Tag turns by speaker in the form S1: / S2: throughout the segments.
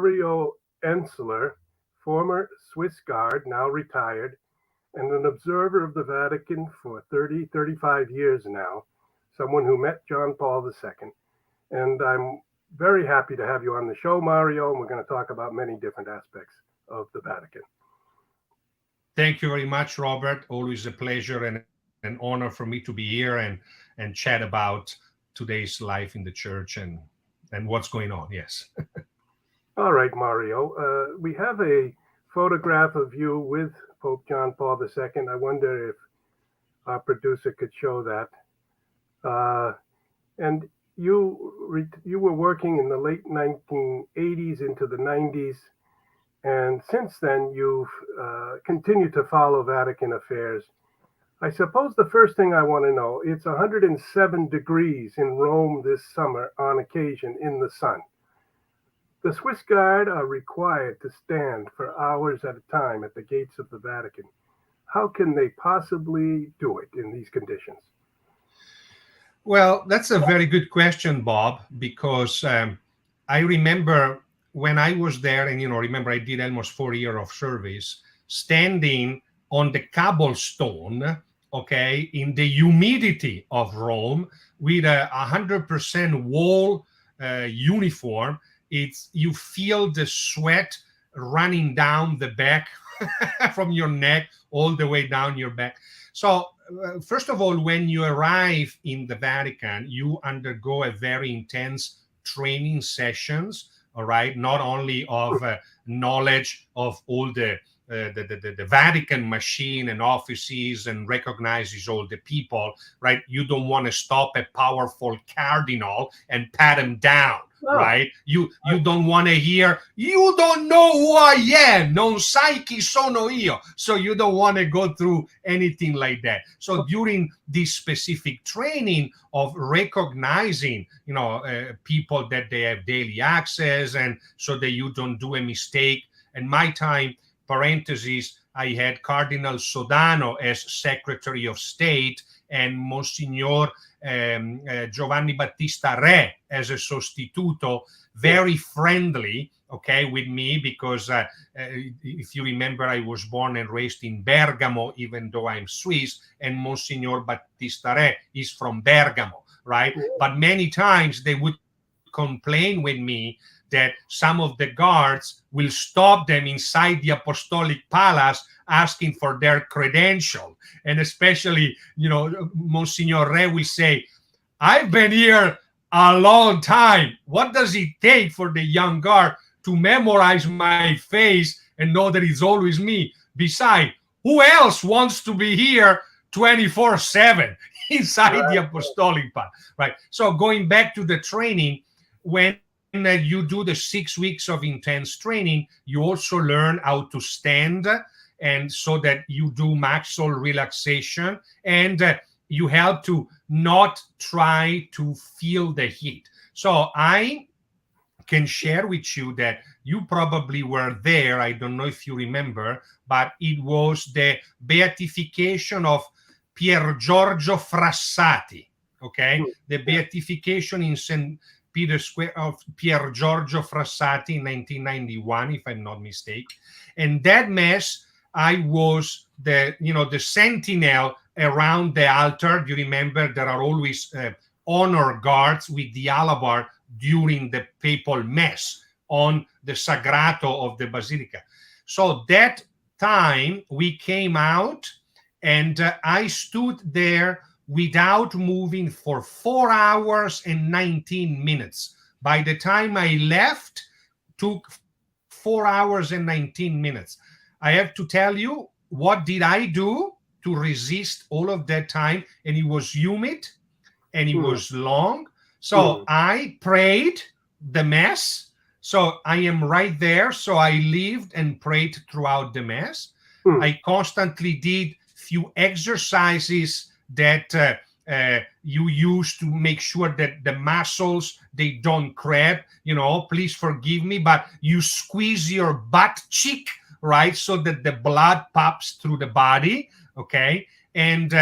S1: Mario Ensler, former Swiss Guard, now retired, and an observer of the Vatican for 35 years now, someone who met John Paul II. And I'm very happy to have you on the show, Mario, and we're going to talk about many different aspects of the Vatican.
S2: Thank you very much, Robert. Always a pleasure and an honor for me to be here and chat about today's life in the church and what's going on. Yes.
S1: All right, Mario. We have a photograph of you with Pope John Paul II. I wonder if our producer could show that. And you were working in the late 1980s into the 90s. And since then, you've continued to follow Vatican affairs. I suppose the first thing I want to know, it's 107 degrees in Rome this summer on occasion in the sun. The Swiss Guard are required to stand for hours at a time at the gates of the Vatican. How can they possibly do it in these conditions?
S2: Well, that's a very good question, Bob, because I remember when I was there, and remember I did almost 4 years of service, standing on the cobblestone, okay, in the humidity of Rome with a 100% wool uniform. You feel the sweat running down the back from your neck all the way down your back. So first of all, when you arrive in the Vatican, you undergo a very intense training sessions. All right, not only of knowledge of all the Vatican machine and offices and recognizes all the people, right? You don't want to stop a powerful cardinal and pat him down, right? You don't want to hear, you don't know who I am, non sai chi sono io. So you don't want to go through anything like that. So during this specific training of recognizing, people that they have daily access, and so that you don't do a mistake. And my time, parentheses, I had Cardinal Sodano as Secretary of State and Monsignor Giovanni Battista Re as a sostituto, very friendly, okay, with me, because if you remember, I was born and raised in Bergamo, even though I'm Swiss, and Monsignor Battista Re is from Bergamo, right? But many times they would complain with me that some of the guards will stop them inside the apostolic palace asking for their credential. And especially, Monsignor Re will say, I've been here a long time. What does it take for the young guard to memorize my face and know that it's always me? Besides, who else wants to be here 24/7 inside the apostolic palace, right? So going back to the training, when you do the 6 weeks of intense training, you also learn how to stand, and so that you do muscle relaxation, and you have to not try to feel the heat. So I can share with you that you probably were there. I don't know if you remember, but it was the beatification of Pier Giorgio Frassati, okay? The beatification in St. Peter Square of Pier Giorgio Frassati in 1991, if I'm not mistaken. And that mass, I was the sentinel around the altar. Do you remember? There are always honor guards with the alabar during the papal mass on the Sagrato of the Basilica. So that time we came out, and I stood there without moving for 4 hours and 19 minutes. By the time I left, took 4 hours and 19 minutes. I have to tell you, what did I do to resist all of that time? And it was humid and it was long. So I prayed the Mass. So I am right there. So I lived and prayed throughout the Mass. I constantly did few exercises that you use to make sure that the muscles, they don't cramp. Please forgive me, but you squeeze your butt cheek, right, so that the blood pops through the body, okay? And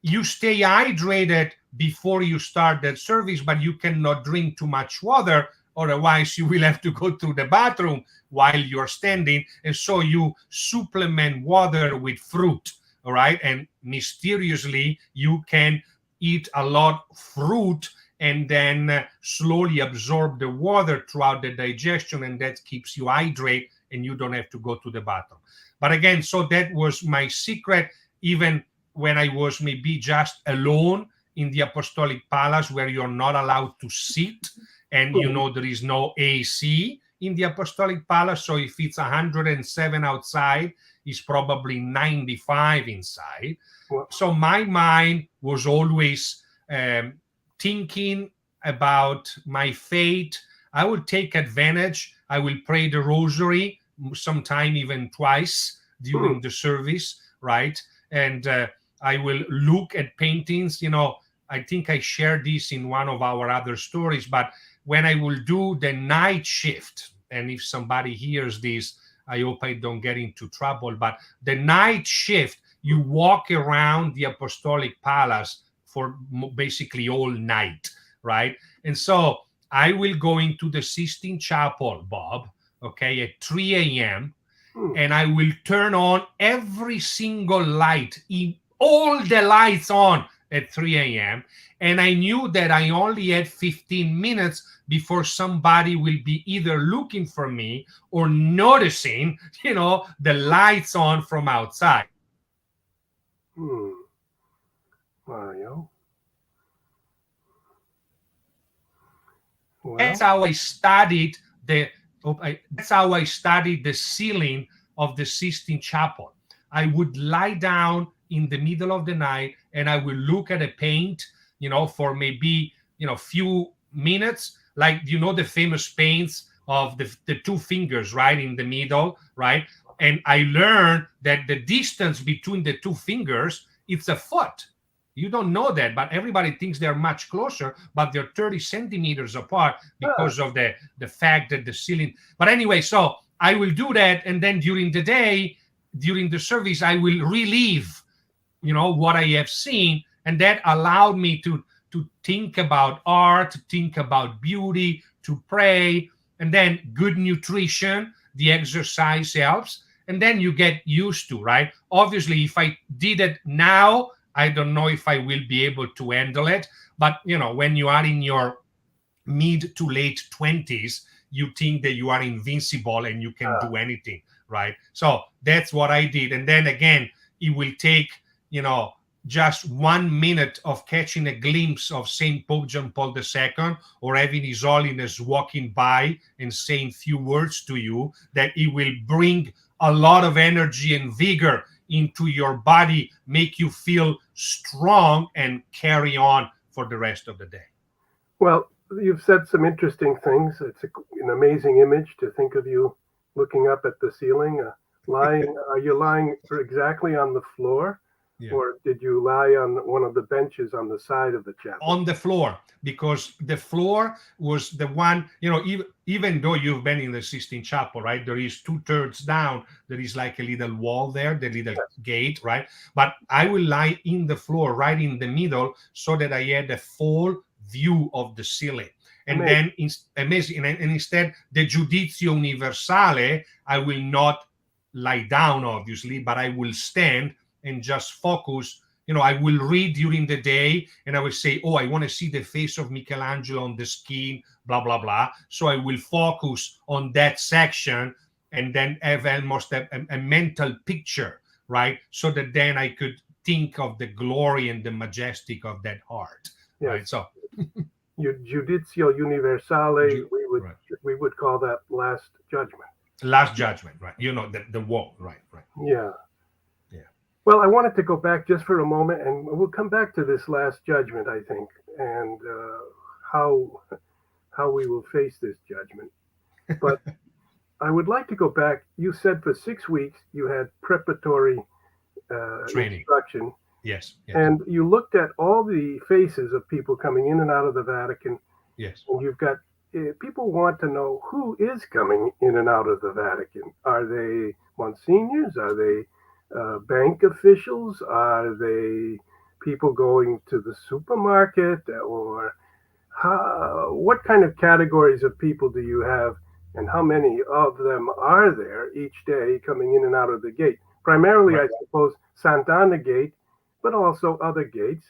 S2: you stay hydrated before you start that service, but you cannot drink too much water Otherwise, you will have to go to the bathroom while you're standing. And so you supplement water with fruit, all right? And mysteriously, you can eat a lot of fruit and then slowly absorb the water throughout the digestion, and that keeps you hydrated and you don't have to go to the bathroom. But again, so that was my secret, even when I was maybe just alone in the Apostolic Palace, where you're not allowed to sit, and there is no AC in the Apostolic Palace. So if it's 107 outside, it's probably 95 inside.
S1: Well,
S2: So my mind was always thinking about my faith. I will take advantage. I will pray the Rosary, sometime even twice during the service, right? And I will look at paintings. I think I shared this in one of our other stories, but when I will do the night shift, and if somebody hears this, I hope I don't get into trouble, but the night shift, you walk around the Apostolic Palace for basically all night, right? And so I will go into the Sistine Chapel, Bob, okay, at 3 a.m., and I will turn on every single light, all the lights on at 3 a.m. And I knew that I only had 15 minutes before somebody will be either looking for me or noticing, the lights on from outside.
S1: Mario. Well,
S2: That's how I studied the ceiling of the Sistine Chapel. I would lie down in the middle of the night and I will look at a paint, for maybe, few minutes, like, the famous paints of the two fingers, right, in the middle, right? And I learned that the distance between the two fingers, it's a foot. You don't know that, but everybody thinks they're much closer, but they're 30 centimeters apart because of the fact that the ceiling. But anyway, so I will do that. And then during the day, during the service, I will relive, what I have seen. And that allowed me to think about art, to think about beauty, to pray, and then good nutrition. The exercise helps. And then you get used to, right? Obviously, if I did it now, I don't know if I will be able to handle it. But, when you are in your mid to late 20s, you think that you are invincible and you can do anything, right? So that's what I did. And then again, it will take, just 1 minute of catching a glimpse of St. Pope John Paul II or having His Holiness walking by and saying few words to you, that it will bring a lot of energy and vigor into your body, make you feel strong and carry on for the rest of the day.
S1: Well, you've said some interesting things. It's an amazing image to think of you looking up at the ceiling, lying. Are you lying exactly on the floor? Yeah. Or did you lie on one of the benches on the side of the chapel?
S2: On the floor, because the floor was the one, even though you've been in the Sistine Chapel, right? There is 2/3 down. There is like a little wall there, the little gate, right? But I will lie in the floor, right in the middle, so that I had a full view of the ceiling. And then, amazing. And instead, the Judizio Universale, I will not lie down, obviously, but I will stand and just focus. I will read during the day and I will say, oh, I want to see the face of Michelangelo on the skin, blah, blah, blah. So I will focus on that section and then have almost a mental picture, right? So that then I could think of the glory and the majestic of that art, right? So
S1: Judizio Universale, we would call that Last Judgment.
S2: Last Judgment, right? The wall, right.
S1: Yeah. Well, I wanted to go back just for a moment, and we'll come back to this Last Judgment, I think, and how we will face this judgment. But I would like to go back. You said for 6 weeks you had preparatory
S2: training,
S1: instruction.
S2: Yes.
S1: And you looked at all the faces of people coming in and out of the Vatican.
S2: Yes.
S1: And you've got people want to know who is coming in and out of the Vatican. Are they monsignors? Are they bank officials? Are they people going to the supermarket? Or what kind of categories of people do you have, and how many of them are there each day coming in and out of the gate? Primarily,
S2: Right.
S1: I suppose, Sant'Anna Gate, but also other gates.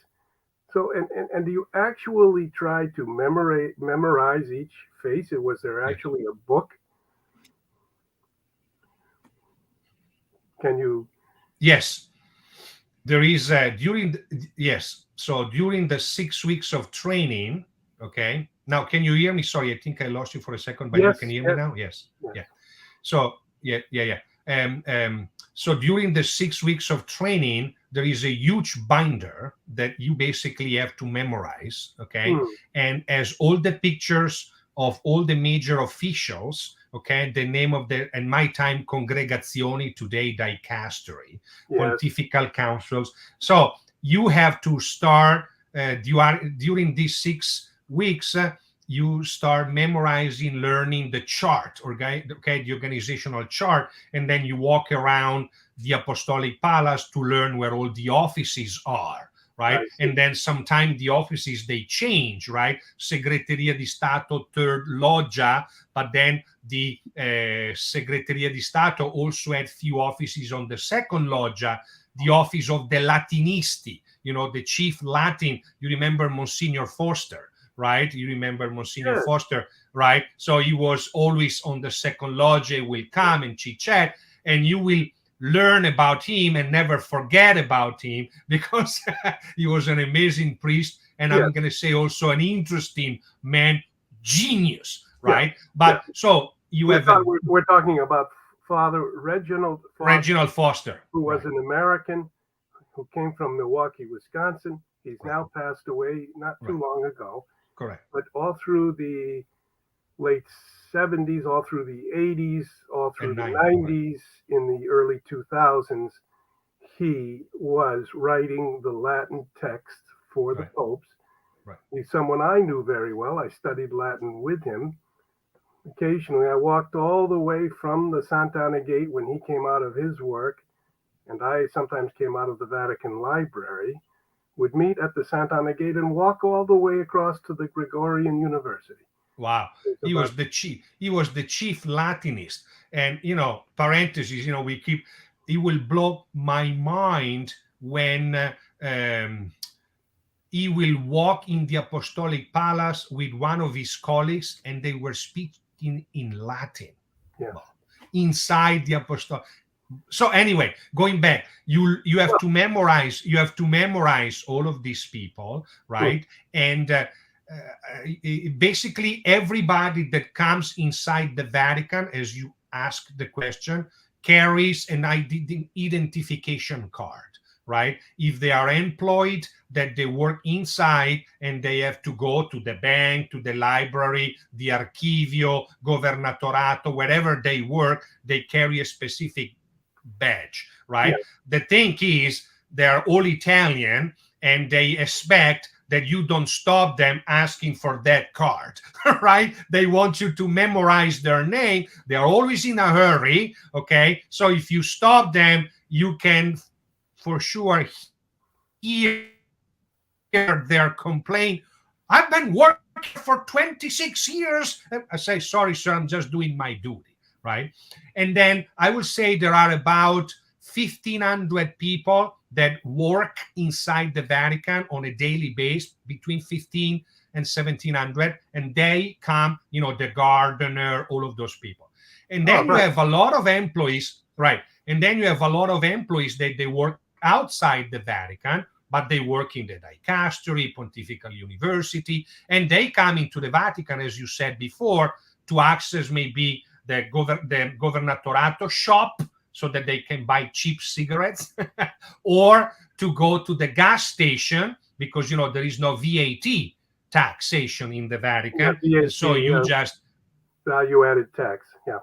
S1: So, and do you actually try to memorize each face? Was there
S2: Yeah.
S1: actually a book? Can you?
S2: Yes. There is yes. So during the 6 weeks of training, okay. Now, can you hear me? Sorry, I think I lost you for a second, but you can
S1: Yes,
S2: hear me
S1: yes,
S2: now. Yes.
S1: yes.
S2: Yeah. So yeah. So during the 6 weeks of training, there is a huge binder that you basically have to memorize. Okay,
S1: Hmm,
S2: and as all the pictures of all the major officials. Okay, the name of the and my time congregazioni, today dicastery,
S1: yes,
S2: pontifical councils. So you have to start during these 6 weeks. You start memorizing, learning the chart, okay, the organizational chart, and then you walk around the Apostolic Palace to learn where all the offices are, right?
S1: I see.
S2: And then sometimes the offices they change, right? Segreteria di Stato, third loggia, but then the Segreteria di Stato also had few offices on the second loggia, the office of the Latinisti, the chief Latin. You remember Monsignor Foster, right? You remember Monsignor
S1: Yes,
S2: Foster, right? So he was always on the second loggia, will come and chit chat, and you will learn about him and never forget about him because he was an amazing priest. And
S1: yes,
S2: I'm going to say also an interesting man, genius,
S1: yeah,
S2: right?
S1: yeah.
S2: But so you have a
S1: We're talking about Father Reginald Foster,
S2: Reginald Foster,
S1: who was
S2: right?
S1: an American who came from Milwaukee, Wisconsin. He's
S2: Right.
S1: now passed away not too
S2: Right.
S1: long ago,
S2: Correct.
S1: but all through the late 70s, all through the 80s, all through
S2: And
S1: the
S2: 90. Right.
S1: 90s, in the early 2000s, he was writing the Latin text for the
S2: Right.
S1: popes.
S2: Right.
S1: He's someone I knew very well. I studied Latin with him. Occasionally, I walked all the way from the Sant'Anna Gate when he came out of his work, and I sometimes came out of the Vatican Library, would meet at the Sant'Anna Gate and walk all the way across to the Gregorian University.
S2: Wow.
S1: It's
S2: He
S1: about
S2: was the chief. He was the chief Latinist. And parentheses. We keep. It will blow my mind when he will walk in the Apostolic Palace with one of his colleagues, and they were speaking in Latin.
S1: yes.
S2: Well, inside the Apostolic. So anyway, going back, you have
S1: Well,
S2: to memorize all of these people,
S1: hmm,
S2: right? And basically everybody that comes inside the Vatican, as you ask the question, carries an identification card, right? If they are employed, that they work inside and they have to go to the bank, to the library, the archivio, governatorato, wherever they work, they carry a specific badge, right?
S1: yes,
S2: The thing is, they're all Italian and they expect that you don't stop them asking for that card, right? They want you to memorize their name. They're always in a hurry, okay? So if you stop them, you can for sure hear their complaint. I've been working for 26 years. I say, sorry, sir, I'm just doing my duty, right? And then I will say there are about 1,500 people that work inside the Vatican on a daily basis, between 15 and 1,700. And they come, the gardener, all of those people. And
S1: oh,
S2: then you
S1: right,
S2: have a lot of employees, right? And then you have a lot of employees that they work outside the Vatican, but they work in the dicastery, Pontifical University, and they come into the Vatican, as you said before, to access maybe the governatorato shop so that they can buy cheap cigarettes, or to go to the gas station because there is no VAT taxation in the
S1: yeah,
S2: Vatican, and
S1: VAT,
S2: so you just
S1: value added tax, yeah.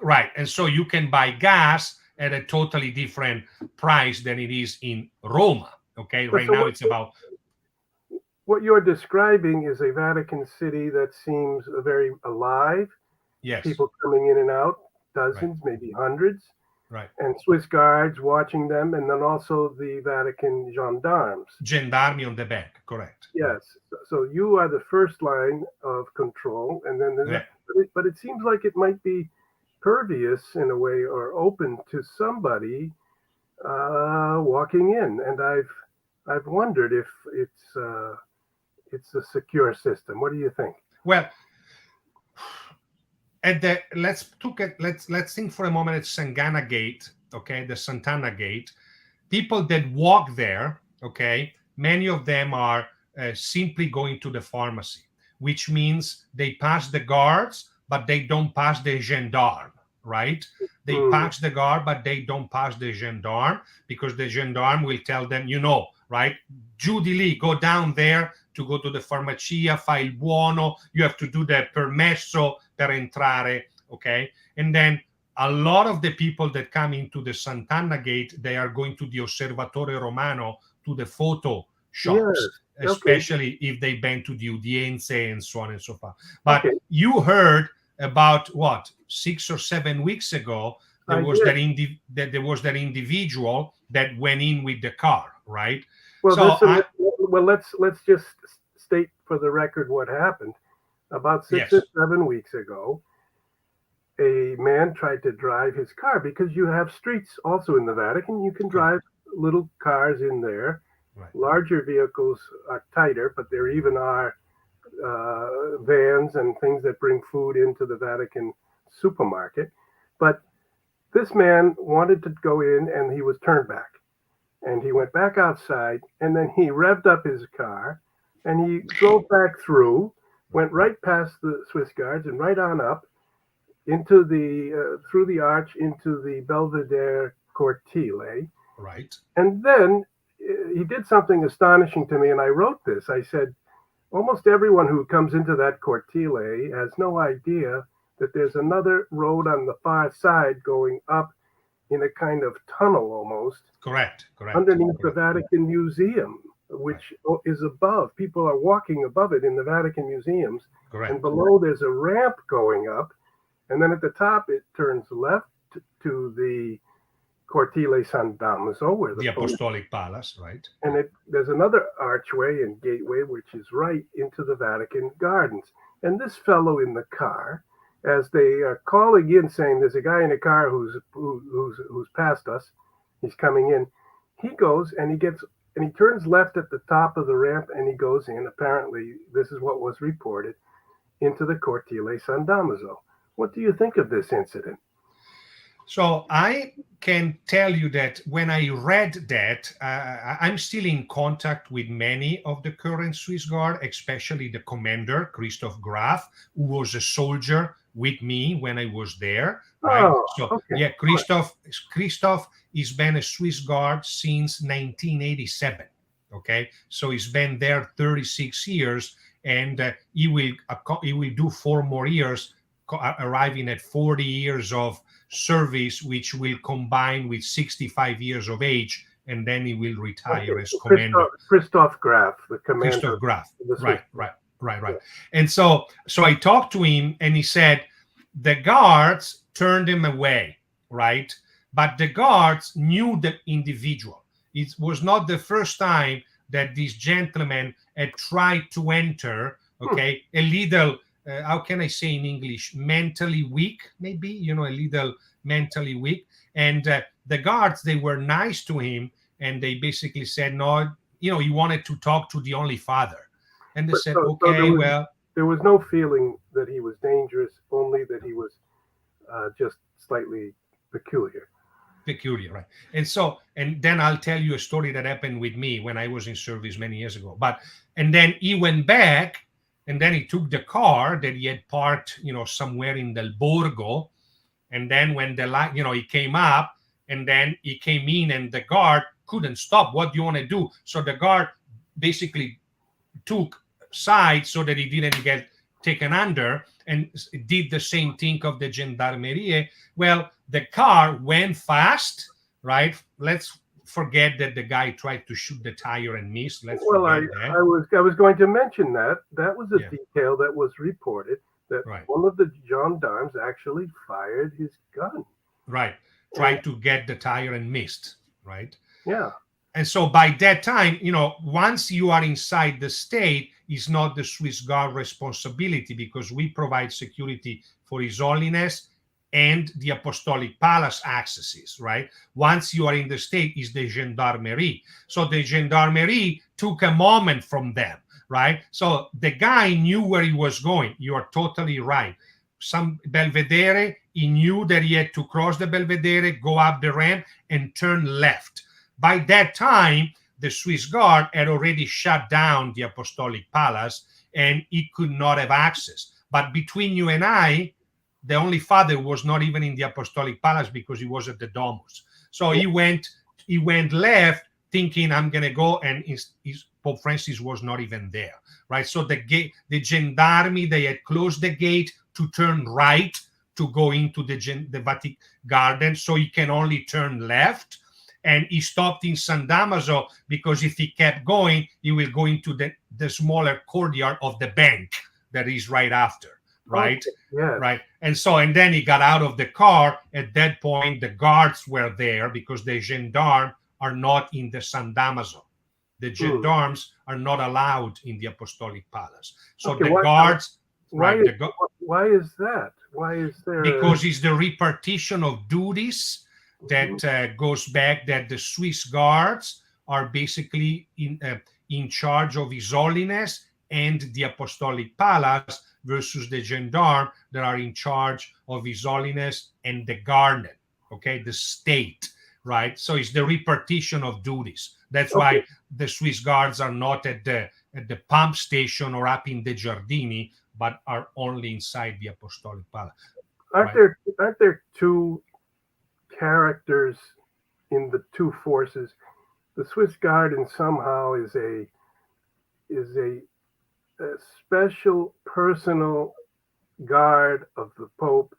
S2: right, and so you can buy gas at a totally different price than it is in Roma. Okay,
S1: But
S2: right
S1: so
S2: now it's about
S1: what you're describing is a Vatican City that seems very alive,
S2: yes,
S1: people coming in and out,
S2: right,
S1: dozens, maybe hundreds.
S2: right.
S1: and Swiss Guards watching them, and then also the Vatican gendarmes.
S2: Gendarmi on the back, correct.
S1: Yes. So you are the first line of control, and then
S2: Yeah.
S1: but it seems like it might be pervious in a way or open to somebody walking in, and I've wondered if it's a secure system. What do you think?
S2: Well, let's think for a moment at Sangana Gate, okay, the Santana Gate. People that walk there, okay, many of them are simply going to the pharmacy, which means they pass the guards, but they don't pass the gendarme, right? They pass the guard, but they don't pass the gendarme, because the gendarme will tell them, right? Judy Lee, go down there to go to the farmacia, fai il buono, you have to do the permesso per entrare, okay? And then a lot of the people that come into the Sant'Anna Gate, they are going to the Osservatore Romano, to the photo shops,
S1: Yes.
S2: especially if they've been to the Udienze and so on and so forth. But
S1: Okay.
S2: you heard about 6 or 7 weeks ago, there was that individual that went in with the car, right?
S1: Well,
S2: So
S1: let's just state for the record what happened. About 6 or 7 weeks ago, a man tried to drive his car, because you have streets also in the Vatican. You can drive little cars in there.
S2: Right.
S1: Larger vehicles are tighter, but there even are vans and things that bring food into the Vatican supermarket. But this man wanted to go in, and he was turned back. And he went back outside, and then he revved up his car, and he drove back through, went right past the Swiss Guards and right on up into the through the arch into the Belvedere Cortile.
S2: Right.
S1: And then he did something astonishing to me, and I wrote this. I said, almost everyone who comes into that Cortile has no idea that there's another road on the far side going up in a kind of tunnel almost.
S2: Correct.
S1: Underneath the Vatican Museum, which is above. People are walking above it in the Vatican museums.
S2: Correct.
S1: And below there's a ramp going up. And then at the top it turns left to the Cortile San Damaso, where
S2: the Apostolic Palace, right?
S1: And there's another archway and gateway, which is right into the Vatican Gardens. And this fellow in the car, as they are calling in, saying there's a guy in a car who's passed us, he's coming in. He goes and he turns left at the top of the ramp, and he goes in. Apparently, this is what was reported, into the Cortile San Damaso. What do you think of this incident?
S2: So I can tell you that when I read that, I'm still in contact with many of the current Swiss Guard, especially the commander, Christoph Graf, who was a soldier with me when I was there. Right?
S1: Oh,
S2: so
S1: okay.
S2: yeah, Christoph has been a Swiss Guard since 1987. Okay, so he's been there 36 years, and he will do 4 more years, arriving at 40 years of service, which will combine with 65 years of age, and then he will retire as commander.
S1: Christoph Graf, the commander.
S2: Christoph Graf, right. And so I talked to him, and he said the guards turned him away, right? But the guards knew the individual. It was not the first time that this gentleman had tried to enter, okay, a little, how can I say in English, mentally weak, maybe, a little mentally weak. And the guards, they were nice to him, and they basically said, no, he wanted to talk to the Only Father. And they said,
S1: there was no feeling that he was dangerous, only that he was just slightly peculiar,
S2: right? And then I'll tell you a story that happened with me when I was in service many years ago. And then he went back, and then he took the car that he had parked, somewhere in Del Borgo. And then when he came up, and then he came in, and the guard couldn't stop. What do you want to do? So the guard basically took side so that he didn't get taken under, and did the same thing of the Gendarmerie. Well, the car went fast, right? Let's forget that the guy tried to shoot the tire and missed. I
S1: was going to mention that was a detail that was reported, that one of the gendarmes actually fired his gun.
S2: Right. tried to get the tire and missed, right?
S1: Yeah.
S2: And so by that time, once you are inside the state, it's not the Swiss Guard responsibility, because we provide security for His Holiness and the Apostolic Palace accesses, right? Once you are in the state, is the Gendarmerie. So the Gendarmerie took a moment from them, right? So the guy knew where he was going. You are totally right. Some Belvedere, he knew that he had to cross the Belvedere, go up the ramp, and turn left. By that time, the Swiss Guard had already shut down the Apostolic Palace, and he could not have access. But between you and I, the Holy Father was not even in the Apostolic Palace, because he was at the Domus. So he went left, thinking, I'm going to go, and Pope Francis was not even there, right? So the gendarmerie, they had closed the gate to turn right to go into the Vatican Garden, so he can only turn left. And he stopped in San Damaso, because if he kept going, he will go into the smaller courtyard of the bank that is right after, right?
S1: Okay. Yes.
S2: Right. And then he got out of the car. At that point, the guards were there, because the gendarmes are not in the San Damaso. The gendarmes are not allowed in the Apostolic Palace. So
S1: Okay,
S2: the guards...
S1: Why
S2: right,
S1: is that? Why is there?
S2: Because it's the repartition of duties that goes back, that the Swiss Guards are basically in charge of His Holiness and the Apostolic Palace, versus the gendarmes that are in charge of His Holiness and the garden, okay, the state, right? So it's the repartition of duties. That's why the Swiss Guards are not at the pump station or up in the Giardini, but are only inside the Apostolic Palace.
S1: Aren't there two characters in the two forces? The Swiss Guard, and somehow is a special personal guard of the Pope.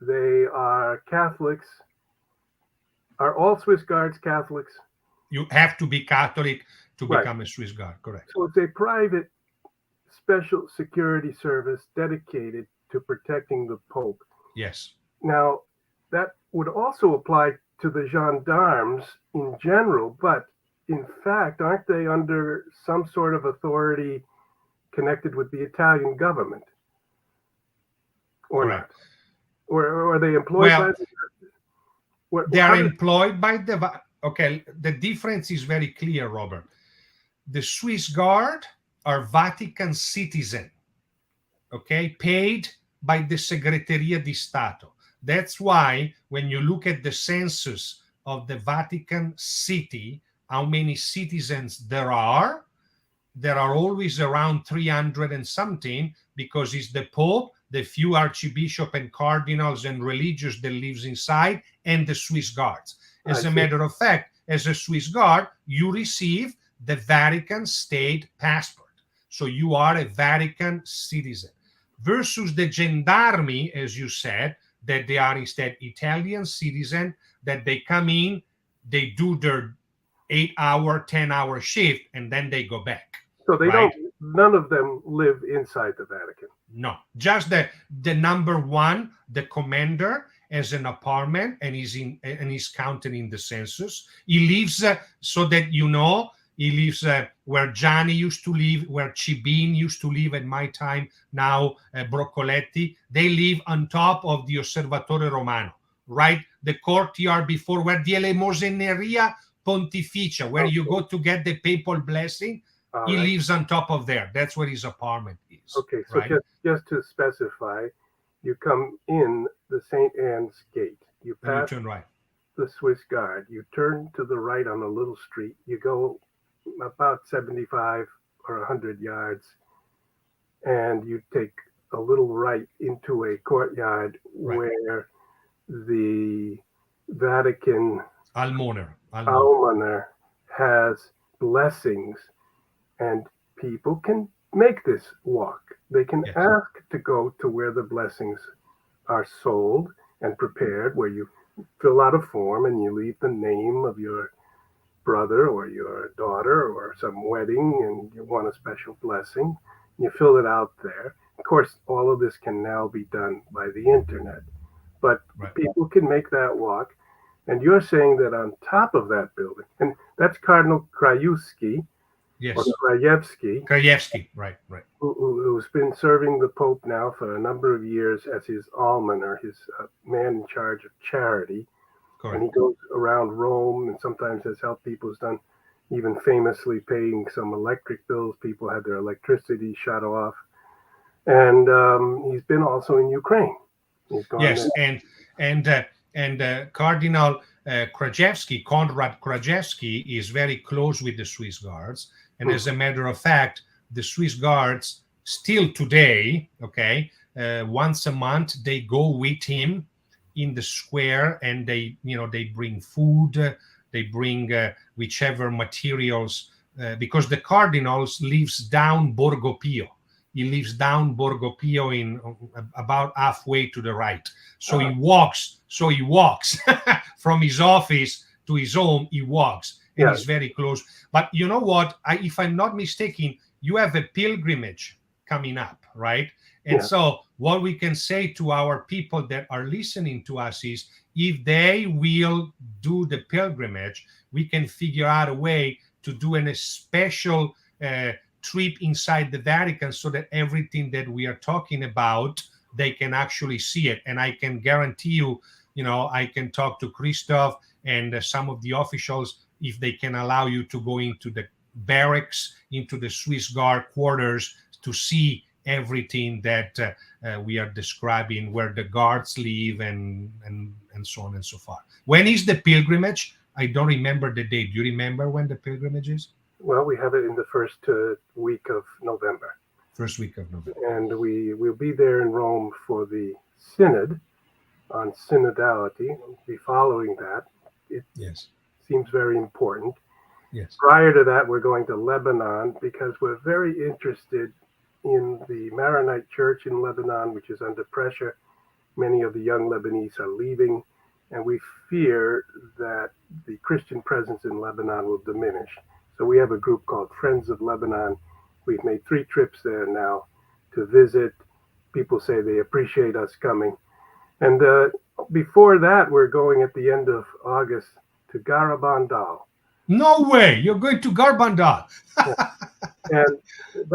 S1: They are Catholics. Are all Swiss Guards Catholics?
S2: You have to be Catholic to become a Swiss Guard, correct?
S1: So it's a private special security service dedicated to protecting the Pope.
S2: Yes.
S1: Now, that would also apply to the gendarmes in general, but in fact, aren't they under some sort of authority connected with the Italian government? Or
S2: correct.
S1: Not? Or are they employed by
S2: they are employed by the... Okay, the difference is very clear, Robert. The Swiss Guard are Vatican citizen, okay, paid by the Segreteria di Stato. That's why when you look at the census of the Vatican City, how many citizens there are always around 300 and something, because it's the Pope, the few archbishop and cardinals and religious that lives inside, and the Swiss Guards. As a matter of fact, as a Swiss Guard, you receive the Vatican state passport. So you are a Vatican citizen. Versus the gendarmerie, as you said, that they are instead Italian citizen, that they come in, they do their 8-hour, 10-hour shift, and then they go back.
S1: So they none of them live inside the Vatican?
S2: No, just the number one, the commander, has an apartment, and he's counted in the census. He lives, so that he lives where Gianni used to live, where Cibin used to live at my time, now Broccoletti. They live on top of the Osservatore Romano, right? The courtyard before, where the Elemoseneria Pontificia, where you go to get the papal blessing. He lives on top of there. That's where his apartment is.
S1: Okay, so just to specify, you come in the St. Anne's Gate. You pass
S2: turn right.
S1: The Swiss Guard. You turn to the right on a little street. You go about 75 or 100 yards, and you take a little right into a courtyard where the Vatican almoner has blessings, and people can make this walk. They can ask to go to where the blessings are sold and prepared, where you fill out a form and you leave the name of your brother or your daughter or some wedding, and you want a special blessing. You fill it out there. Of course, all of this can now be done by the internet, but people can make that walk. And you're saying that on top of that building, and that's Cardinal Krajewski or
S2: Yes.
S1: Krajewski,
S2: Right, right.
S1: who's been serving the Pope now for a number of years as his almoner, his man in charge of charity. And he
S2: Correct.
S1: goes around Rome and sometimes has helped people. He's done even famously paying some electric bills. People had their electricity shut off. And he's been also in Ukraine. He's gone there.
S2: Yes, and Cardinal Krajewski, Konrad Krajewski, is very close with the Swiss Guards, and as a matter of fact, the Swiss Guards still today, okay, once a month they go with him in the square, and they bring food, they bring whichever materials, because the cardinals lives down Borgo Pio. He lives down Borgo Pio in about halfway to the right. So he walks. From his office to his home. He walks, and
S1: Yeah.
S2: he's very close. But you know what? If I'm not mistaken, you have a pilgrimage coming up, right? And
S1: Yeah.
S2: so what we can say to our people that are listening to us is, if they will do the pilgrimage, we can figure out a way to do a special trip inside the Vatican, so that everything that we are talking about, they can actually see it. And I can guarantee you, I can talk to Christoph and some of the officials, if they can allow you to go into the barracks, into the Swiss Guard quarters, to see everything that we are describing, where the guards live, and so on and so forth. When is the pilgrimage? I don't remember the date. Do you remember when the pilgrimage is?
S1: Well, we have it in the first week of November.
S2: First week of November.
S1: And we will be there in Rome for the synod on synodality. We'll be following that. It seems very important.
S2: Yes.
S1: Prior to that, we're going to Lebanon because we're very interested in the Maronite Church in Lebanon, which is under pressure. Many of the young Lebanese are leaving, and we fear that the Christian presence in Lebanon will diminish. So we have a group called Friends of Lebanon. We've made 3 trips there now to visit. People say they appreciate us coming. And before that, we're going at the end of August to Garabandal.
S2: No way! You're going to Garbandal.
S1: And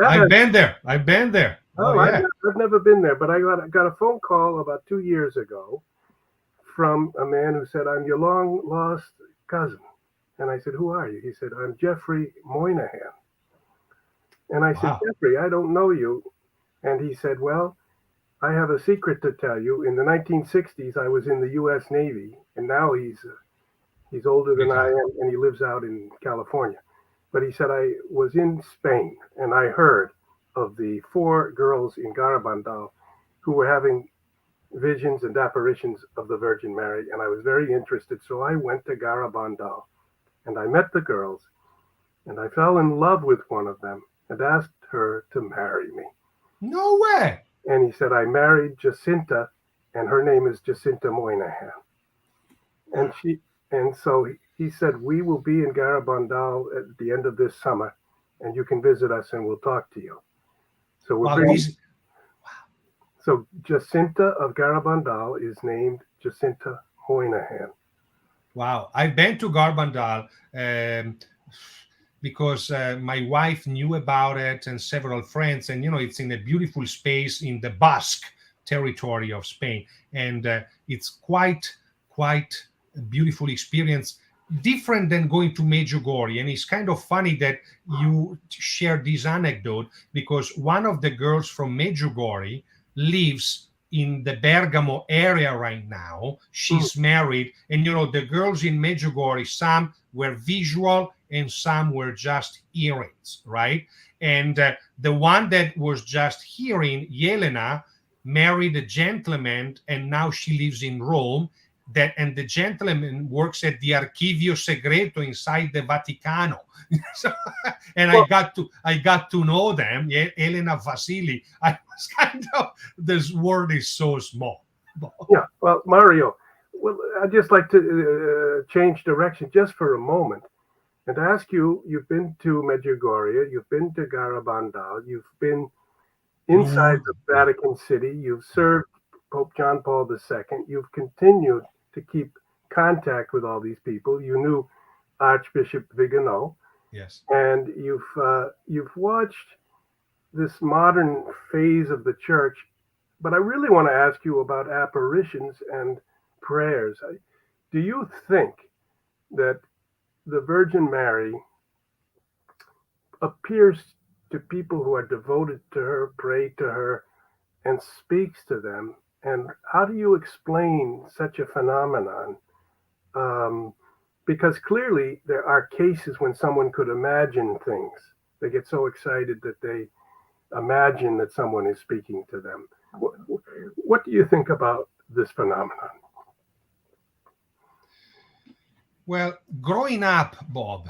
S2: I've been there.
S1: Oh, yeah. I've never been there, but I got a phone call about 2 years ago from a man who said, "I'm your long lost cousin." And I said, "Who are you?" He said, "I'm Jeffrey Moynihan." And I said, "Jeffrey, I don't know you." And he said, "Well, I have a secret to tell you. In the 1960s, I was in the U.S. Navy, and now he's older than I am, and he lives out in California. But he said, I was in Spain, and I heard of the 4 girls in Garabandal who were having visions and apparitions of the Virgin Mary, and I was very interested. So I went to Garabandal, and I met the girls, and I fell in love with one of them and asked her to marry me."
S2: No way!
S1: And he said, "I married Jacinta, and her name is Jacinta Moynihan." And so he said, "We will be in Garabandal at the end of this summer, and you can visit us, and we'll talk to you." So So Jacinta of Garabandal is named Jacinta Moynihan.
S2: Wow, I've been to Garbandal because my wife knew about it, and several friends, and it's in a beautiful space in the Basque territory of Spain, and it's quite a beautiful experience, different than going to Medjugorje. And it's kind of funny that you share this anecdote, because one of the girls from Medjugorje lives in the Bergamo area right now. She's married, and the girls in Medjugorje, some were visual and some were just hearings, right? And the one that was just hearing, Jelena, married a gentleman, and now she lives in Rome. And the gentleman works at the Archivio Segreto inside the Vaticano. And I got to know them. Elena Vasili. I was kind of, this world is so small.
S1: Yeah. Well, Mario, I'd just like to change direction just for a moment and ask you. You've been to Medjugorje. You've been to Garabandal. You've been inside the Vatican City. You've served Pope John Paul II. You've continued to keep contact with all these people. You knew Archbishop Vigano,
S2: Yes.
S1: and you've watched this modern phase of the church. But I really want to ask you about apparitions and prayers. Do you think that the Virgin Mary appears to people who are devoted to her, pray to her, and speaks to them? And how do you explain such a phenomenon? Because clearly there are cases when someone could imagine things. They get so excited that they imagine that someone is speaking to them. What do you think about this phenomenon?
S2: Well, growing up, Bob,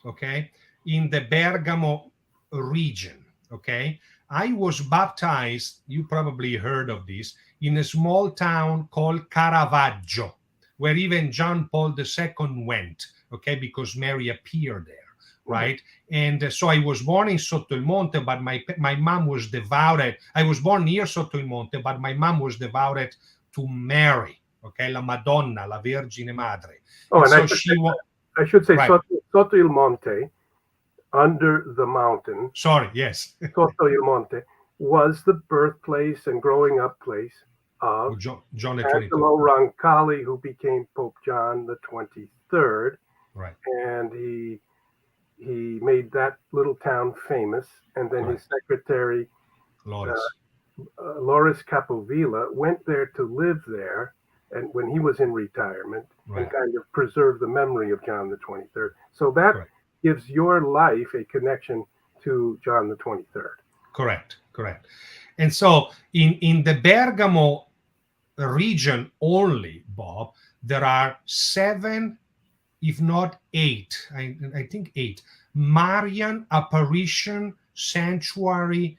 S2: okay, in the Bergamo region, okay, I was baptized, you probably heard of this, in a small town called Caravaggio, where even John Paul II went, okay, because Mary appeared there, right? And so I was born in Sotto il Monte, but my mom was devoted. I was born near Sotto il Monte, but my mom was devoted to Mary, okay, la Madonna, la Vergine Madre.
S1: Oh, and
S2: so
S1: I should say
S2: right.
S1: Sotto il Monte, under the mountain.
S2: Sorry, yes.
S1: Sotto il Monte was the birthplace and growing up place of
S2: John the
S1: Angelo Roncalli, who became Pope John the 23rd.
S2: Right.
S1: And he made that little town famous. And then his secretary, Loris Capovilla, went there to live there, and when he was in retirement, and kind of preserve the memory of John the 23rd. So that gives your life a connection to John the 23rd.
S2: Correct. And so in the Bergamo region only, Bob, there are 7, if not 8, I think 8, Marian apparition sanctuary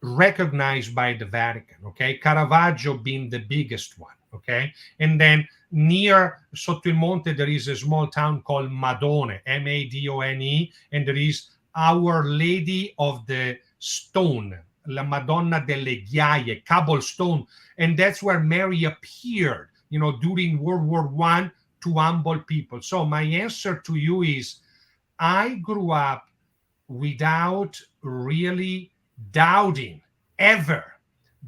S2: recognized by the Vatican, okay? Caravaggio being the biggest one, okay? And then near Sotto il Monte, there is a small town called Madone, Madone, and there is Our Lady of the Stone, La Madonna delle Ghiaie, cobblestone, and that's where Mary appeared, during World War I to humble people. So my answer to you is, I grew up without really doubting ever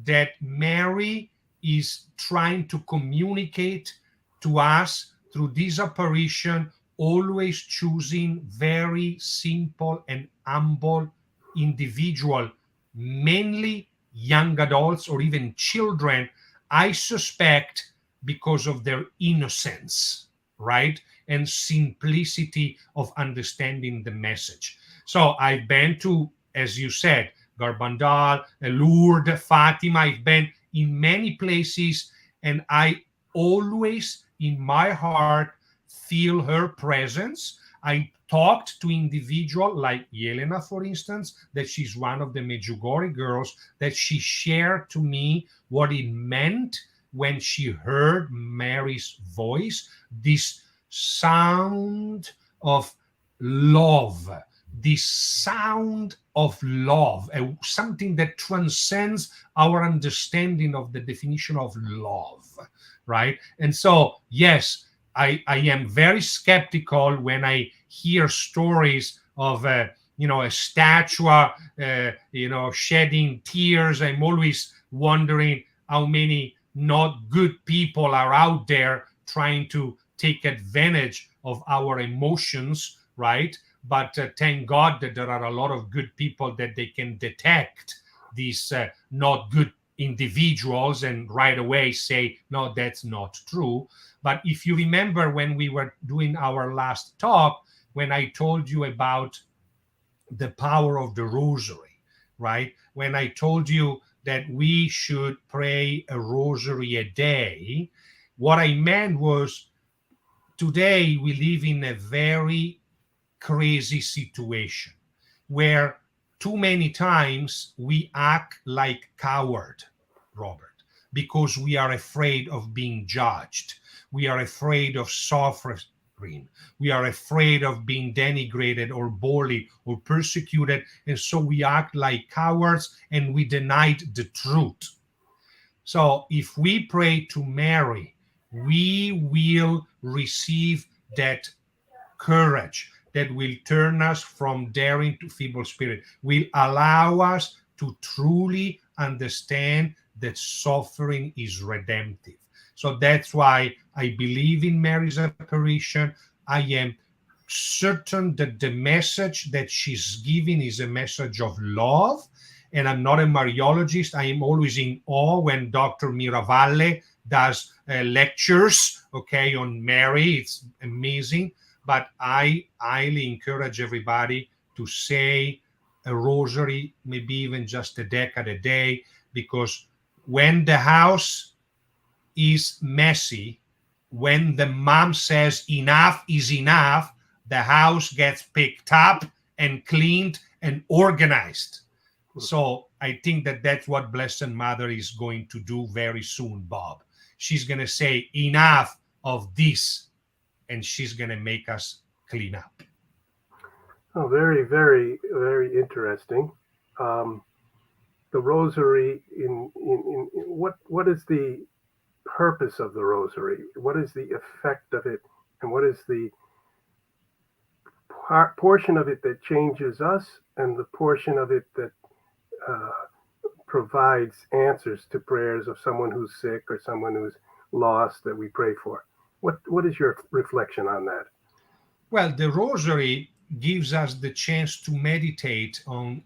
S2: that Mary is trying to communicate to us through this apparition, always choosing very simple and humble individual, mainly young adults or even children, I suspect because of their innocence, right? And simplicity of understanding the message. So I've been to, as you said, Garbandal, Lourdes, Fatima. I've been in many places, and I always, in my heart, feel her presence. I talked to individuals like Yelena, for instance, that she's one of the Medjugorje girls, that she shared to me what it meant when she heard Mary's voice, this sound of love, this sound of love, something that transcends our understanding of the definition of love, right? And so, yes, I am very skeptical when I hear stories of a statue, shedding tears. I'm always wondering how many not good people are out there trying to take advantage of our emotions, right? But thank God that there are a lot of good people that they can detect these not good individuals and right away say, no, that's not true. But if you remember when we were doing our last talk, when I told you about the power of the Rosary, right? When I told you that we should pray a rosary a day, what I meant was today we live in a very crazy situation where too many times we act like coward, Robert, because we are afraid of being judged. We are afraid of suffering. We are afraid of being denigrated or bullied or persecuted. And so we act like cowards and we deny the truth. So if we pray to Mary we will receive that courage that will turn us from daring to feeble spirit, will allow us to truly understand that suffering is redemptive. So that's why I believe in Mary's apparition. I am certain that the message that she's giving is a message of love. And I'm not a Mariologist. I am always in awe when Dr. Miravalle does lectures, okay, on Mary. It's amazing. But I highly encourage everybody to say a rosary, maybe even just a decade a day, because when the house is messy, when the mom says enough is enough, the house gets picked up and cleaned and organized. So I think that that's what Blessed Mother is going to do very soon, Bob. She's going to say enough of this, and she's going to make us clean up.
S1: Oh, very, very, very interesting. The Rosary, in what is the purpose of the Rosary? What is the effect of it, and what is the portion of it that changes us, and the portion of it that provides answers to prayers of someone who's sick or someone who's lost that we pray for? What is your reflection on that?
S2: Well, the Rosary gives us the chance to meditate on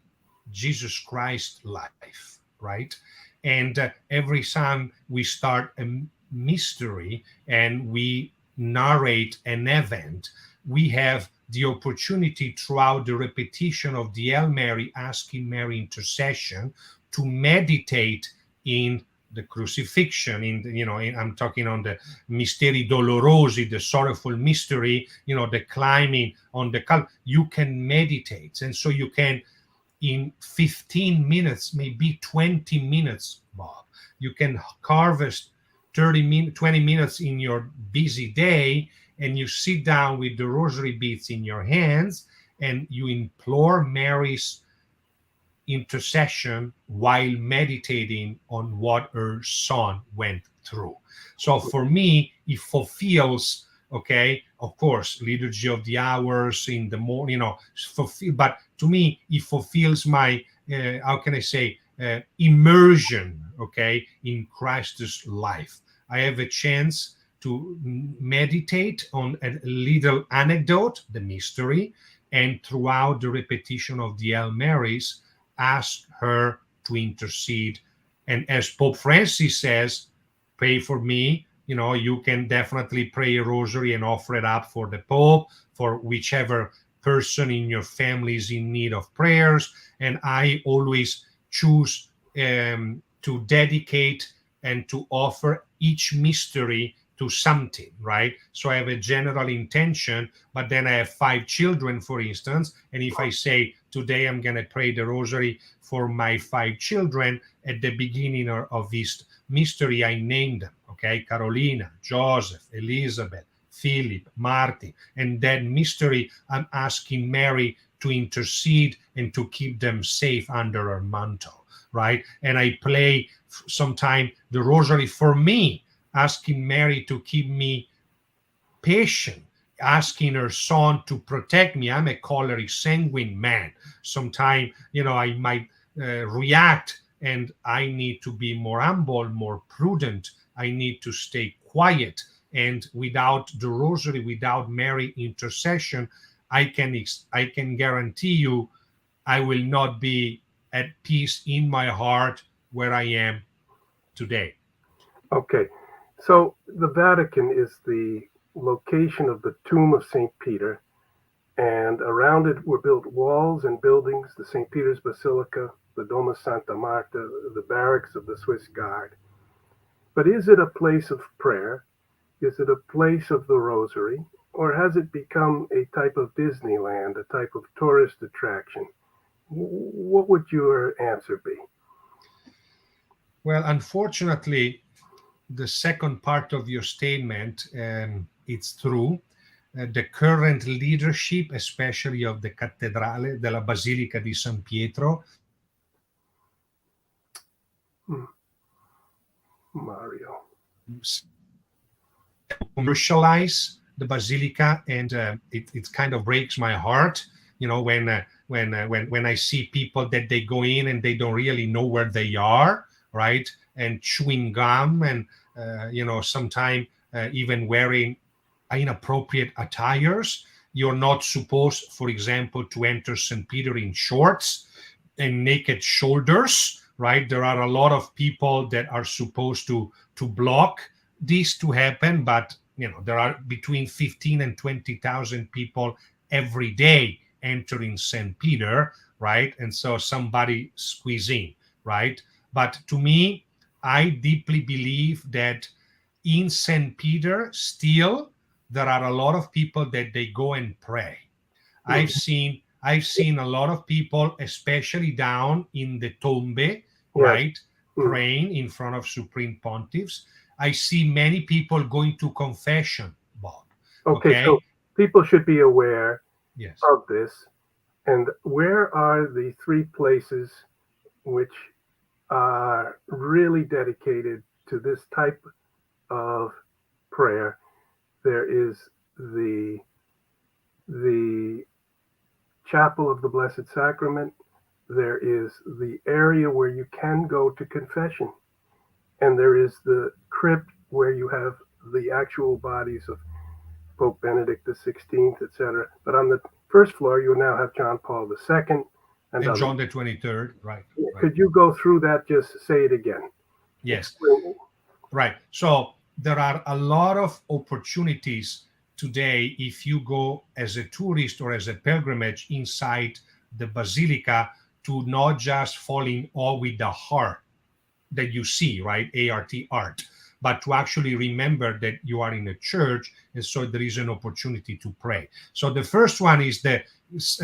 S2: Jesus Christ's life, right? And every time we start a mystery and we narrate an event, we have the opportunity throughout the repetition of the Hail Mary, asking Mary intercession, to meditate in the crucifixion, I'm talking on the Mysteri Dolorosi, the sorrowful mystery, the climbing on the cal. You can meditate, and so you can, in 15 minutes, maybe 20 minutes, Bob, you can harvest 20 minutes in your busy day, and you sit down with the rosary beads in your hands, and you implore Mary's intercession while meditating on what her son went through. So for me, it fulfills, okay, of course, liturgy of the hours in the morning, but to me, it fulfills my, how can I say, immersion, okay, in Christ's life. I have a chance to meditate on a little anecdote, the mystery, and throughout the repetition of the Hail Marys, ask her to intercede. And as Pope Francis says, pray for me. You can definitely pray a rosary and offer it up for the Pope, for whichever person in your family is in need of prayers. And I always choose to dedicate and to offer each mystery to something, right? So I have a general intention, but then I have 5 children, for instance. And if I say, today I'm going to pray the rosary for my 5 children, at the beginning of this mystery, I name them, okay? Carolina, Joseph, Elizabeth, Philip, Martin. And that mystery, I'm asking Mary to intercede and to keep them safe under her mantle, right? And I play sometime the rosary for me, asking Mary to keep me patient, asking her son to protect me. I'm a choleric, sanguine man. Sometimes, I might react, and I need to be more humble, more prudent. I need to stay quiet. And without the rosary, without Mary intercession, I can guarantee you I will not be at peace in my heart where I am today.
S1: Okay, so the Vatican is the location of the tomb of St. Peter, and around it were built walls and buildings, the St. Peter's Basilica, the Doma Santa Marta, the barracks of the Swiss Guard. But is it a place of prayer? Is it a place of the Rosary? Or has it become a type of Disneyland, a type of tourist attraction? What would your answer be?
S2: Well, unfortunately, the second part of your statement, it's true. The current leadership, especially of the Cattedrale della Basilica di San Pietro,
S1: Mario.
S2: commercialize the basilica, and it kind of breaks my heart, when I see people that they go in and they don't really know where they are, right? And chewing gum, and sometimes even wearing inappropriate attires. You're not supposed, for example, to enter St. Peter in shorts and naked shoulders, right? There are a lot of people that are supposed to block this to happen, but there are between 15 and 20,000 people every day entering St. Peter, right? And so somebody squeeze in, right? But to me, I deeply believe that in St. Peter, still, there are a lot of people that they go and pray. I've seen a lot of people, especially down in the tombe, right, praying in front of Supreme Pontiffs. I see many people going to confession, Bob.
S1: Okay, so people should be aware
S2: Yes.
S1: of this. And where are the three places which are really dedicated to this type of prayer? There is the Chapel of the Blessed Sacrament. There is the area where you can go to confession. And there is the crypt where you have the actual bodies of Pope Benedict XVI, etc. But on the first floor, you now have John Paul II
S2: and John the 23rd, right?
S1: Could you go through that? Just say it again.
S2: Yes. Right. So there are a lot of opportunities today if you go as a tourist or as a pilgrimage inside the basilica to not just fall in awe with the heart that you see, right? art, but to actually remember that you are in a church, and so there is an opportunity to pray. So the first one is there is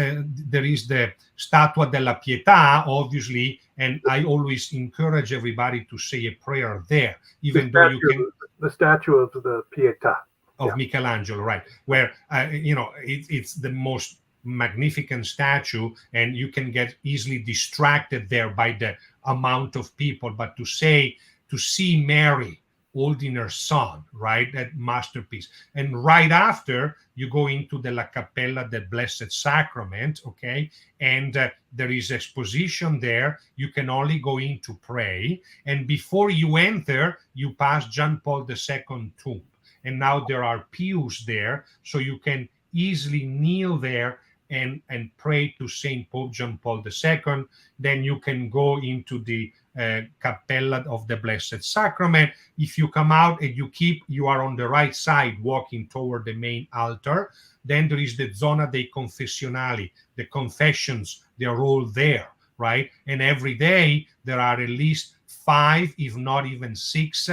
S2: the Statua della Pietà, obviously, and I always encourage everybody to say a prayer there, even though you can.
S1: The statue of the Pietà
S2: of Michelangelo, right? Where it's the most magnificent statue, and you can get easily distracted there by the amount of people. But to see Mary holding her son, right? That masterpiece. And right after, you go into the La Cappella del Blessed Sacrament, okay? And there is exposition there. You can only go in to pray. And before you enter, you pass John Paul II tomb. And now there are pews there, so you can easily kneel there and pray to Saint Pope John Paul II. Then you can go into the Cappella of the Blessed Sacrament. If you come out and you are on the right side walking toward the main altar, then there is the Zona dei Confessionali, the confessions, they are all there, right? And every day there are at least 5, if not even 6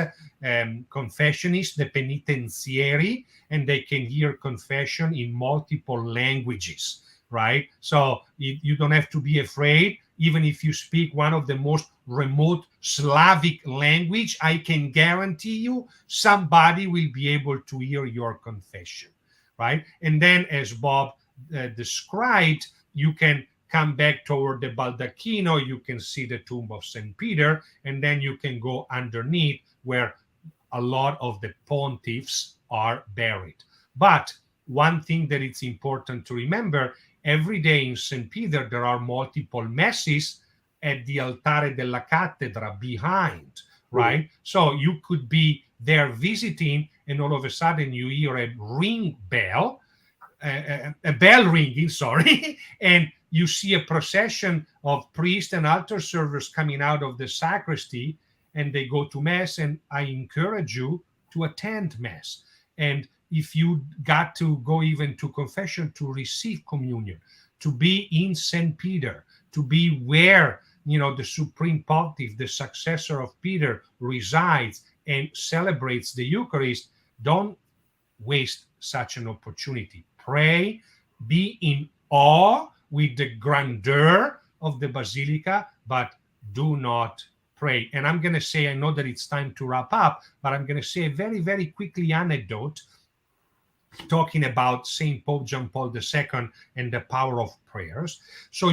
S2: confessionists, the penitenzieri, and they can hear confession in multiple languages, right? So you don't have to be afraid. Even if you speak one of the most remote Slavic language, I can guarantee you somebody will be able to hear your confession, right? And then, as Bob described, you can come back toward the Baldacchino, you can see the tomb of St. Peter, and then you can go underneath where a lot of the pontiffs are buried. But one thing that it's important to remember, every day in St. Peter, there are multiple masses at the Altare della Cattedra behind, right? So you could be there visiting, and all of a sudden you hear a ring bell, a bell ringing, sorry, and you see a procession of priests and altar servers coming out of the sacristy, and they go to Mass, and I encourage you to attend Mass. And if you got to go even to confession, to receive communion, to be in St. Peter, to be where, the Supreme Pontiff, the successor of Peter, resides and celebrates the Eucharist, don't waste such an opportunity. Pray, be in awe with the grandeur of the Basilica, but do not pray. And I'm going to say, I know that it's time to wrap up, but I'm going to say a very, very quickly anecdote talking about St. Pope John Paul II and the power of prayers. So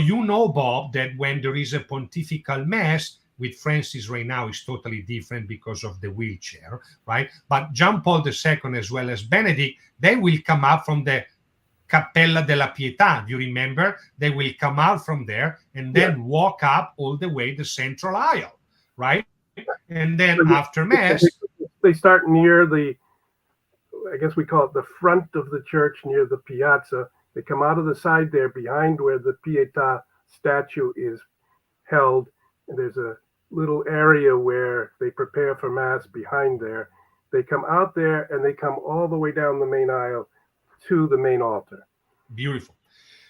S2: Bob, that when there is a pontifical mass, with Francis right now is totally different because of the wheelchair, right? But John Paul II as well as Benedict, they will come up from the Cappella della Pietà. Do you remember? They will come out from there and then walk up all the way the central aisle, right? And then after Mass,
S1: they start near the, I guess we call it the front of the church, near the piazza. They come out of the side there behind where the Pietà statue is held. And there's a little area where they prepare for Mass behind there. They come out there and they come all the way down the main aisle to the main altar.
S2: Beautiful.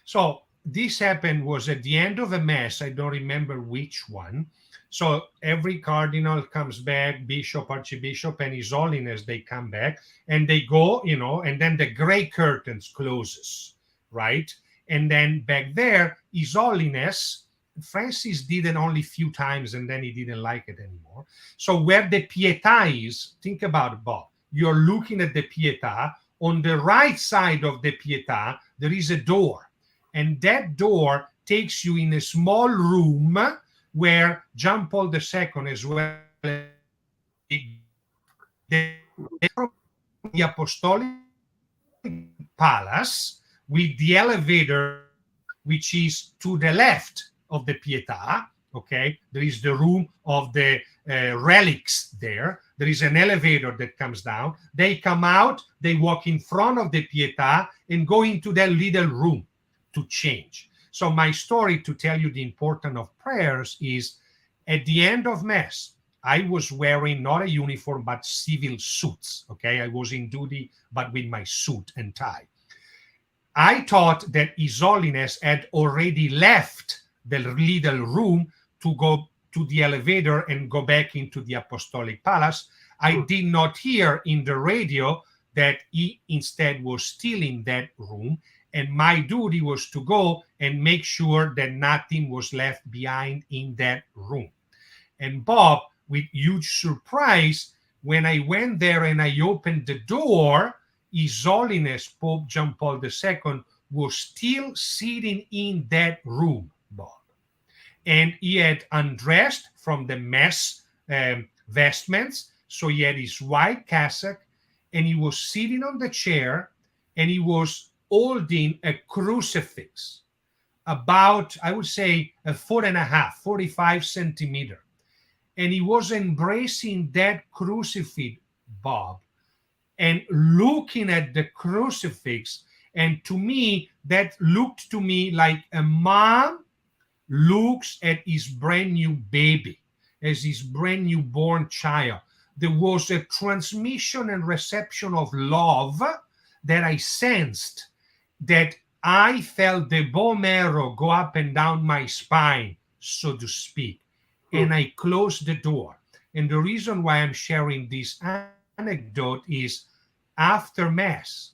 S2: So this happened was at the end of a Mass. I don't remember which one. So every cardinal comes back, bishop, archbishop, and His Holiness, they come back and they go, and then the gray curtains closes, right? And then back there, His Holiness, Francis did it only a few times and then he didn't like it anymore. So where the Pietà is, think about it, Bob. You're looking at the Pietà. On the right side of the Pietà, there is a door. And that door takes you in a small room where John Paul II as well as the Apostolic Palace with the elevator, which is to the left of the Pietà. Okay, there is the room of the relics there. There is an elevator that comes down. They come out, they walk in front of the Pietà and go into that little room to change. So my story to tell you the importance of prayers is at the end of Mass, I was wearing not a uniform, but civil suits. Okay, I was in duty, but with my suit and tie. I thought that His Holiness had already left the little room to go to the elevator and go back into the Apostolic Palace. I did not hear in the radio that he instead was still in that room. And my duty was to go and make sure that nothing was left behind in that room. And Bob, with huge surprise, when I went there and I opened the door, His Holiness Pope John Paul II was still sitting in that room, Bob. And he had undressed from the Mass vestments. So he had his white cassock and he was sitting on the chair and he was holding a crucifix about, I would say, 1.5 feet, 45 centimeters. And he was embracing that crucifix, Bob, and looking at the crucifix. And to me, that looked to me like a mom looks at his brand new baby, as his brand new born child. There was a transmission and reception of love that I sensed, that I felt the bone marrow go up and down my spine, so to speak. And I closed the door. And the reason why I'm sharing this anecdote is after Mass,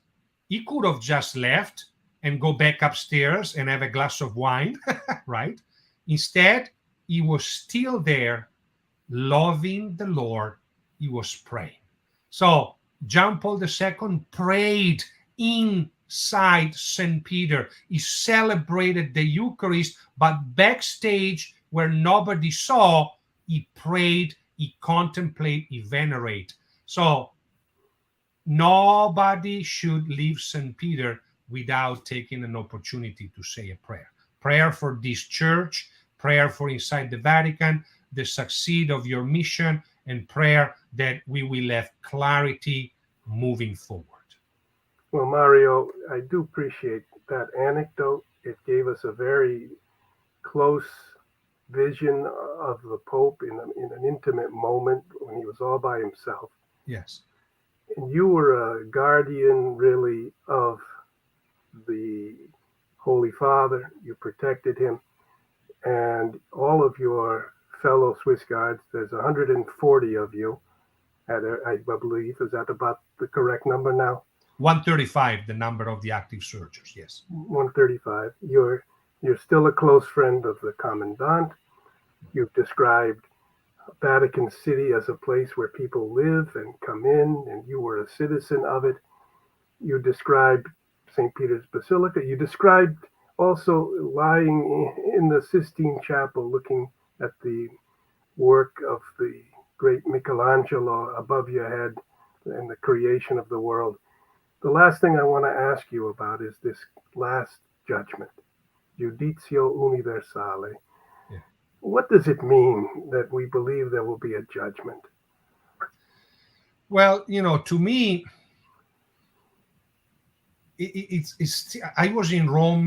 S2: he could have just left and go back upstairs and have a glass of wine, right? Instead, he was still there, loving the Lord. He was praying. So John Paul II prayed inside St. Peter. He celebrated the Eucharist, but backstage where nobody saw, he prayed, he contemplated, he venerated. So nobody should leave St. Peter without taking an opportunity to say a prayer. Prayer for this church, prayer for inside the Vatican, the succeed of your mission, and prayer that we will have clarity moving forward.
S1: Well, Mario, I do appreciate that anecdote. It gave us a very close vision of the Pope in an intimate moment when he was all by himself.
S2: Yes.
S1: And you were a guardian, really, of the Holy Father. You protected him. And all of your fellow Swiss Guards, there's 140 of you, I believe. Is that about the correct number now?
S2: 135, the number of the active soldiers, yes.
S1: 135. You're still a close friend of the Commandant. You've described Vatican City as a place where people live and come in, and you were a citizen of it. You described St. Peter's Basilica. You described also lying in the Sistine Chapel, looking at the work of the great Michelangelo above your head and the creation of the world. The last thing I want to ask you about is this last judgment, Judizio Universale.
S2: Yeah.
S1: What does it mean that we believe there will be a judgment?
S2: Well, to me, it's I was in Rome.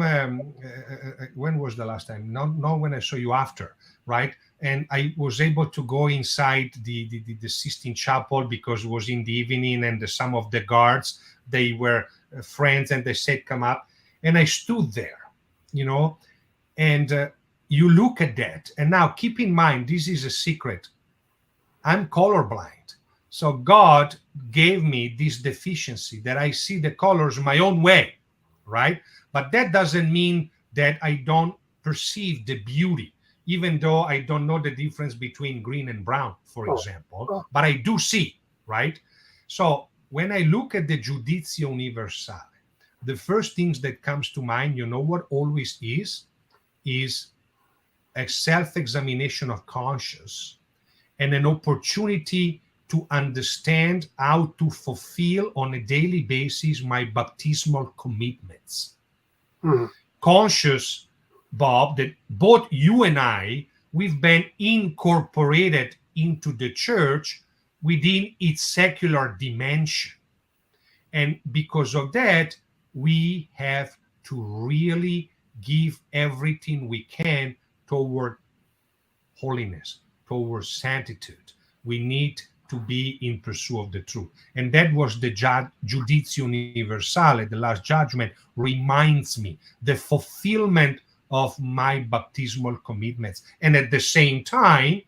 S2: When was the last time? Not when I saw you after, right? And I was able to go inside the Sistine Chapel because it was in the evening, and some of the guards, they were friends, and they said, "Come up," and I stood there, and you look at that. And now, keep in mind, this is a secret. I'm colorblind. So God gave me this deficiency that I see the colors my own way, right? But that doesn't mean that I don't perceive the beauty, even though I don't know the difference between green and brown, for example, but I do see, right? So when I look at the Judizio Universale, the first things that comes to mind, what always is a self-examination of conscience and an opportunity to understand how to fulfill on a daily basis my baptismal commitments. Conscious, Bob, that both you and I, we've been incorporated into the church within its secular dimension. And because of that, we have to really give everything we can toward holiness, towards sanctitude. We need to be in pursuit of the truth. And that was the Judizio Universale, the last judgment, reminds me the fulfillment of my baptismal commitments. And at the same time,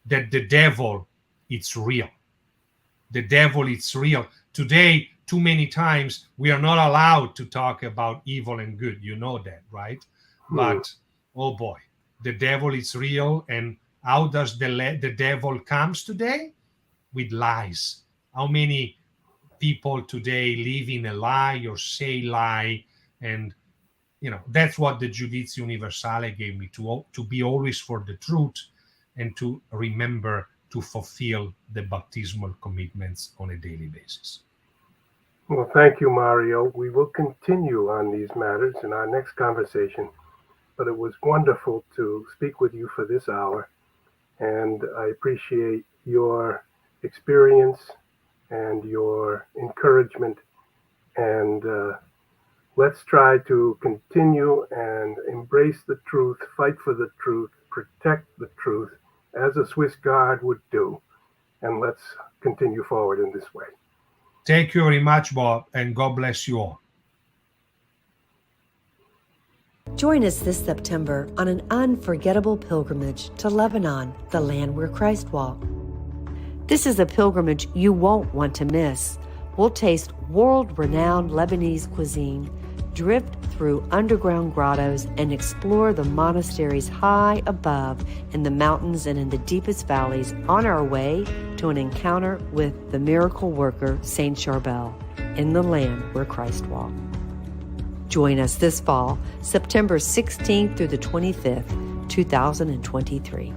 S2: that the devil, it's real. The devil, it's real. Today, too many times, we are not allowed to talk about evil and good. You know that, right? But, oh boy, the devil is real. And how does the devil comes today? With lies. How many people today live in a lie or say lie? And that's what the Judizio Universale gave me, to be always for the truth and to remember to fulfill the baptismal commitments on a daily basis.
S1: Well, thank you, Mario. We will continue on these matters in our next conversation, but it was wonderful to speak with you for this hour, and I appreciate your experience and your encouragement, and let's try to continue and embrace the truth, fight for the truth, protect the truth as a Swiss Guard would do, and let's continue forward in this way.
S2: Thank you very much, Bob, and God bless you all.
S3: Join us this September on an unforgettable pilgrimage to Lebanon, the land where Christ walked. This is a pilgrimage you won't want to miss. We'll taste world-renowned Lebanese cuisine, drift through underground grottos, and explore the monasteries high above in the mountains and in the deepest valleys on our way to an encounter with the miracle worker, Saint Charbel, in the land where Christ walked. Join us this fall, September 16th through the 25th, 2023.